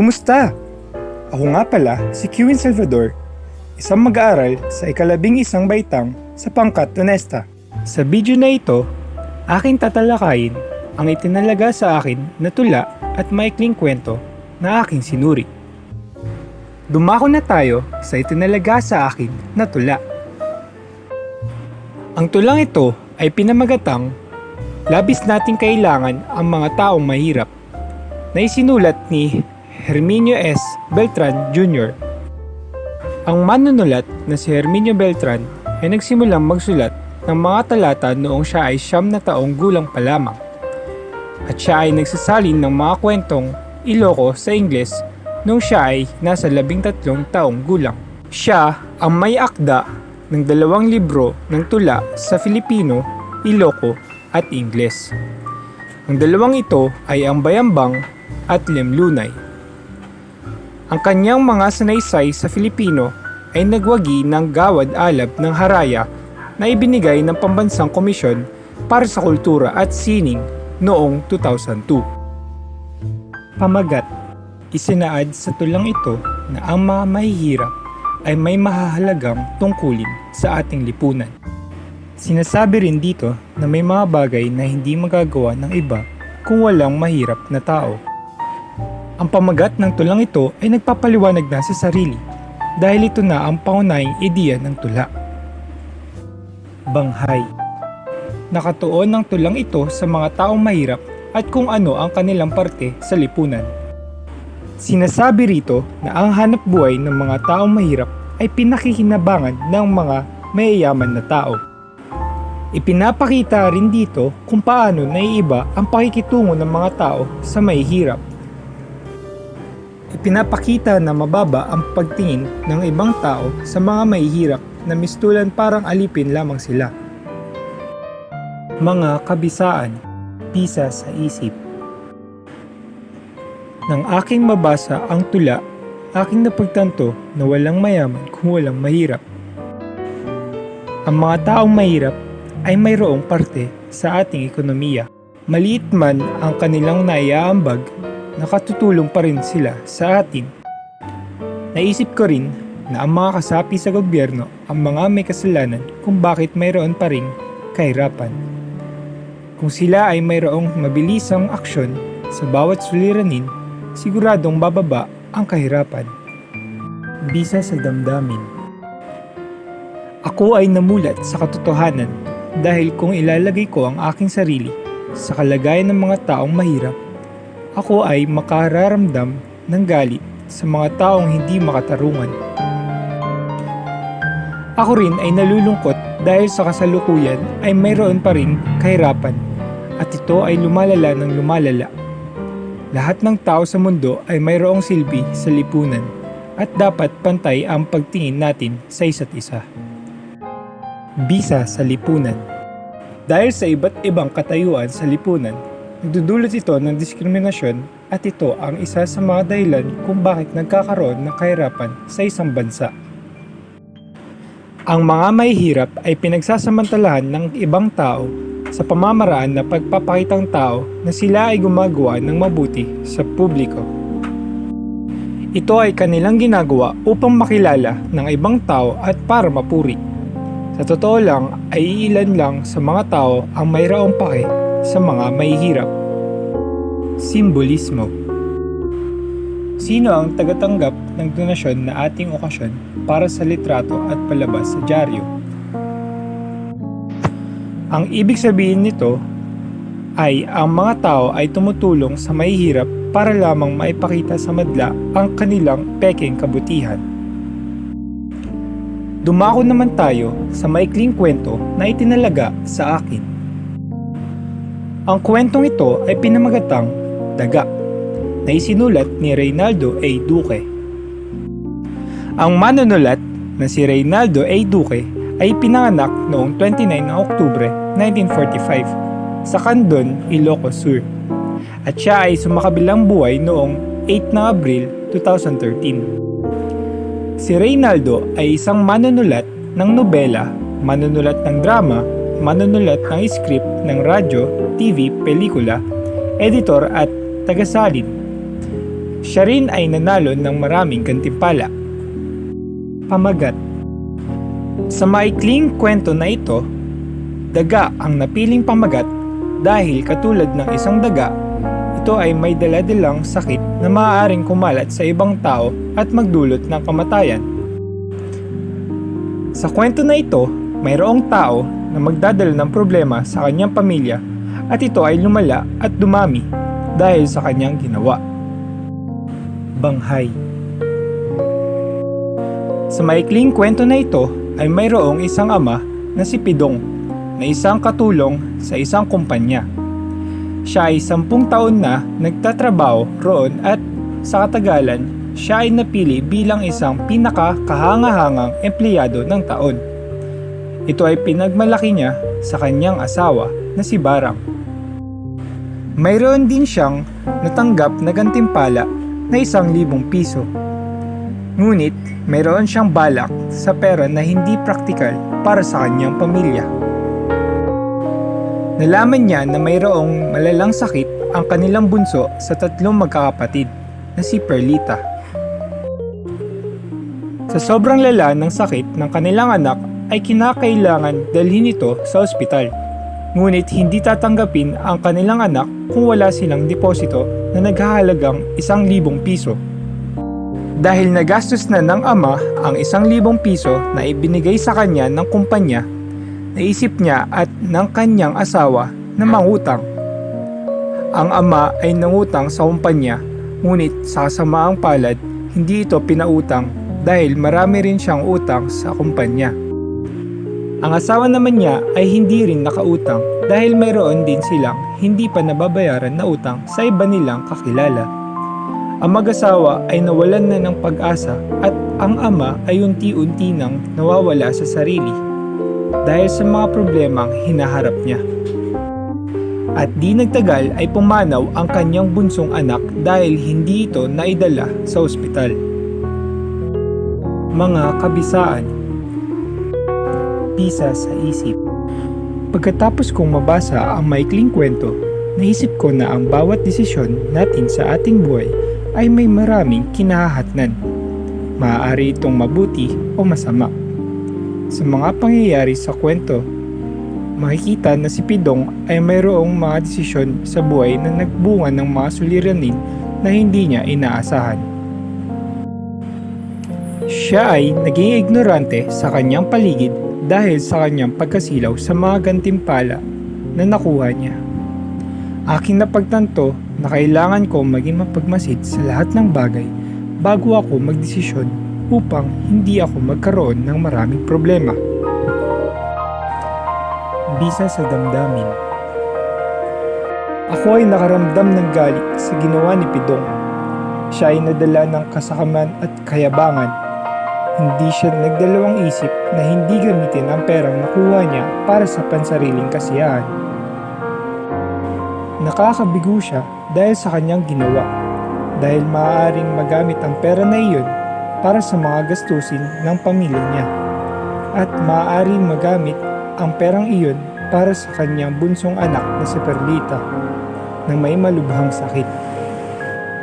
Kumusta? Ako nga pala si Kewin Salvador, isang mag-aaral sa ika-11 baitang sa pangkat Honesta. Sa video na ito, aking tatalakayin ang itinalaga sa akin na tula at maikling kwento na aking sinuri. Dumako na tayo sa itinalaga sa akin na tula. Ang tulang ito ay pinamagatang Labis Nating Kailangan ang Mga Taong Mahirap na isinulat ni Herminio S. Beltran Jr. Ang manunulat na si Herminio Beltran ay nagsimulang magsulat ng mga talata noong siya ay 9 na taong gulang pa lamang. At siya ay nagsasalin ng mga kwentong Iloko sa Ingles noong siya ay nasa 13 taong gulang. Siya ang may akda ng 2 libro ng tula sa Filipino, Iloko at Ingles. Ang dalawang ito ay ang Bayambang at Limlunay. Ang kanyang mga sanaysay sa Filipino ay nagwagi ng gawad-alab ng haraya na ibinigay ng Pambansang Komisyon para sa Kultura at Sining noong 2002. Pamagat, isinaad sa tulang ito na ang mga mahihirap ay may mahahalagang tungkulin sa ating lipunan. Sinasabi rin dito na may mga bagay na hindi magagawa ng iba kung walang mahirap na tao. Ang pamagat ng tulang ito ay nagpapaliwanag na sa sarili dahil ito na ang pangunahing ideya ng tula. Banghay. Nakatuon ang tulang ito sa mga taong mahirap at kung ano ang kanilang parte sa lipunan. Sinasabi rito na ang hanap buhay ng mga taong mahirap ay pinakikinabangan ng mga mayayaman na tao. Ipinapakita rin dito kung paano naiiba ang pakikitungo ng mga tao sa mahihirap. Ipinapakita na mababa ang pagtingin ng ibang tao sa mga mahihirap na mistulan parang alipin lamang sila. Mga kabisaan, bisa sa isip. Nang aking mabasa ang tula, aking napagtanto na walang mayaman kung walang mahirap. Ang mga taong mahirap ay mayroong parte sa ating ekonomiya. Maliit man ang kanilang naiaambag, nakatutulong pa rin sila sa atin. Naisip ko rin na ang mga kasapi sa gobyerno ang mga may kasalanan kung bakit mayroon pa ring kahirapan. Kung sila ay mayroong mabilisang aksyon sa bawat suliranin, siguradong bababa ang kahirapan. Bisa sa damdamin. Ako ay namulat sa katotohanan dahil kung ilalagay ko ang aking sarili sa kalagayan ng mga taong mahirap, ako ay makararamdam ng galit sa mga taong hindi makatarungan. Ako rin ay nalulungkot dahil sa kasalukuyan ay mayroon pa ring kahirapan at ito ay lumalala ng lumalala. Lahat ng tao sa mundo ay mayroong silbi sa lipunan at dapat pantay ang pagtingin natin sa isa't isa. Bisa sa lipunan. Dahil sa iba't ibang katayuan sa lipunan, nagdudulot ito ng diskriminasyon at ito ang isa sa mga dahilan kung bakit nagkakaroon ng kahirapan sa isang bansa. Ang mga mahihirap ay pinagsasamantalahan ng ibang tao sa pamamaraan na pagpapakitang tao na sila ay gumagawa ng mabuti sa publiko. Ito ay kanilang ginagawa upang makilala ng ibang tao at para mapuri. Sa totoo lang ay ilan lang sa mga tao ang mayroong pake sa mga mahihirap. Simbolismo. Sino ang tagatanggap ng donasyon na ating okasyon para sa litrato at palabas sa dyaryo? Ang ibig sabihin nito ay ang mga tao ay tumutulong sa mahihirap para lamang maipakita sa madla ang kanilang pekeng kabutihan. Dumako naman tayo sa maikling kwento na itinalaga sa akin. Ang kwentong ito ay pinamagatang Daga na isinulat ni Reynaldo A. Duque. Ang manunulat na si Reynaldo A. Duque ay pinanganak noong 29 Oktubre 1945 sa Candon, Ilocos Sur at siya ay sumakabilang buhay noong 8 na Abril 2013. Si Reynaldo ay isang manunulat ng nobela, manunulat ng drama, manunulat ng script ng radyo, TV, pelikula, editor at tagasalin. Siya rin ay nanalo ng maraming gantimpala. Pamagat. Sa maikling kwento na ito, daga ang napiling pamagat dahil katulad ng isang daga, ito ay may daladalang sakit na maaaring kumalat sa ibang tao at magdulot ng kamatayan. Sa kwento na ito, mayroong tao na magdadala ng problema sa kanyang pamilya at ito ay lumala at dumami dahil sa kanyang ginawa. Banghay. Sa maikling kwento na ito ay mayroong isang ama na si Pidong na isang katulong sa isang kumpanya. Siya ay 10 taon na nagtatrabaho roon at sa katagalan, siya ay napili bilang isang pinakakahanga-hangang empleyado ng taon. Ito ay pinagmalaki niya sa kanyang asawa na si Barang. Mayroon din siyang natanggap na gantimpala na 1,000 piso. Ngunit mayroon siyang balak sa pera na hindi praktikal para sa kanyang pamilya. Nalaman niya na mayroong malalang sakit ang kanilang bunso sa 3 magkakapatid na si Perlita. Sa sobrang lala ng sakit ng kanilang anak ay kinakailangan dalhin ito sa ospital. Ngunit hindi tatanggapin ang kanilang anak kung wala silang deposito na naghahalagang 1,000 piso. Dahil nagastos na ng ama ang 1,000 piso na ibinigay sa kanya ng kumpanya, naisip niya at ng kanyang asawa na mangutang. Ang ama ay nangutang sa kumpanya, ngunit sa kasamaang palad, hindi ito pinautang dahil marami rin siyang utang sa kumpanya. Ang asawa naman niya ay hindi rin nakautang dahil mayroon din silang hindi pa nababayaran na utang sa iba nilang kakilala. Ang mag-asawa ay nawalan na ng pag-asa at ang ama ay unti-unti nang nawawala sa sarili dahil sa mga problemang hinaharap niya. At di nagtagal ay pumanaw ang kanyang bunsong anak dahil hindi ito naidala sa ospital. Mga kabisaan. Bisa sa isip. Pagkatapos kong mabasa ang maikling kwento, naisip ko na ang bawat desisyon natin sa ating buhay ay may maraming kinahahatnan. Maaari itong mabuti o masama. Sa mga pangyayari sa kwento, makikita na si Pidong ay mayroong mga desisyon sa buhay na nagbunga ng mga suliranin na hindi niya inaasahan. Siya ay naging ignorante sa kanyang paligid dahil sa kanyang pagkasilaw sa mga gantimpala na nakuha niya. Aking napagtanto na kailangan ko maging mapagmasid sa lahat ng bagay bago ako magdesisyon upang hindi ako magkaroon ng maraming problema. Bisa sa damdamin. Ako ay nakaramdam ng galit sa ginawa ni Pidong. Siya ay nadala ng kasakaman at kayabangan. Hindi siya nagdalawang isip na hindi gamitin ang perang nakuha niya para sa pansariling kasiyahan. Nakakabigo siya dahil sa kanyang ginawa, dahil maaaring magamit ang pera na iyon para sa mga gastusin ng pamilya niya, at maaaring magamit ang perang iyon para sa kanyang bunsong anak na si Perlita na may malubhang sakit.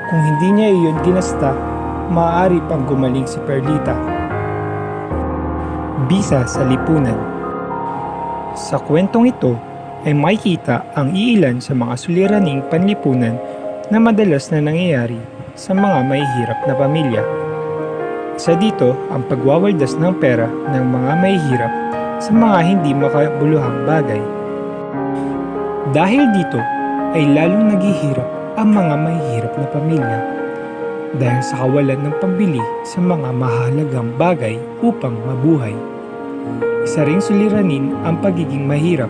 Kung hindi niya iyon ginasta, maaari pang gumaling si Perlita. Bisa sa lipunan. Sa kwentong ito ay makikita ang iilan sa mga suliraning panlipunan na madalas na nangyayari sa mga mahihirap na pamilya. Isa dito ang pagwawaldas ng pera ng mga mahihirap sa mga hindi makabuluhang bagay. Dahil dito ay lalong naghihirap ang mga mahihirap na pamilya dahil sa kawalan ng pambili sa mga mahalagang bagay upang mabuhay. Isa ring suliranin ang pagiging mahirap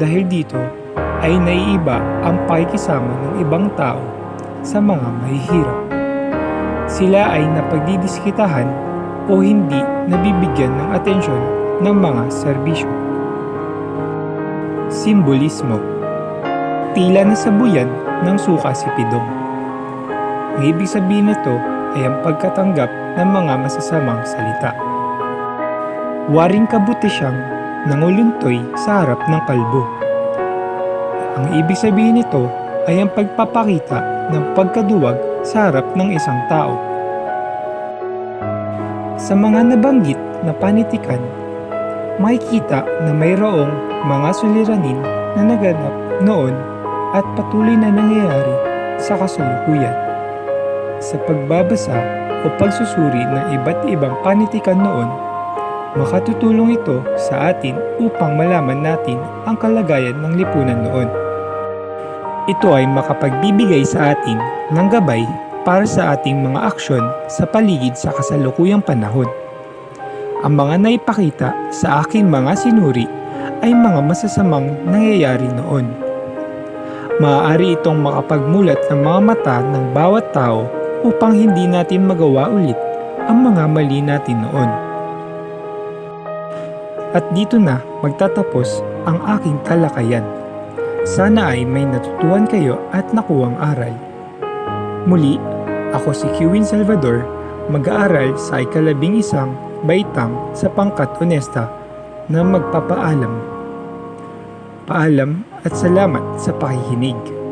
dahil dito ay naiiba ang pakikisama ng ibang tao sa mga mahihirap. Sila ay napagdidiskitahan o hindi nabibigyan ng atensyon ng mga serbisyo. Simbolismo. Tila nasabuyan ng suka si Pidong. Ang ibig sabihin nito ay ang pagkatanggap ng mga masasamang salita. Waring kabuti siyang nanguluntoy sa harap ng kalbo. Ang ibig sabihin nito ay ang pagpapakita ng pagkaduwag sa harap ng isang tao. Sa mga nabanggit na panitikan, makikita na mayroong mga suliranin na naganap noon at patuloy na nangyayari sa kasalukuyan. Sa pagbabasa o pagsusuri ng iba't ibang panitikan noon, makatutulong ito sa atin upang malaman natin ang kalagayan ng lipunan noon. Ito ay makapagbibigay sa atin ng gabay para sa ating mga aksyon sa paligid sa kasalukuyang panahon. Ang mga naipakita sa aking mga sinuri ay mga masasamang nangyayari noon. Maaari itong makapagmulat ng mga mata ng bawat tao upang hindi natin magawa ulit ang mga mali natin noon. At dito na magtatapos ang aking talakayan. Sana ay may natutuhan kayo at nakuwang aral. Muli, ako si Kewin Salvador, mag-aaral sa ika-11 baitang sa pangkat onesta na magpapaalam. Paalam at salamat sa pakikinig.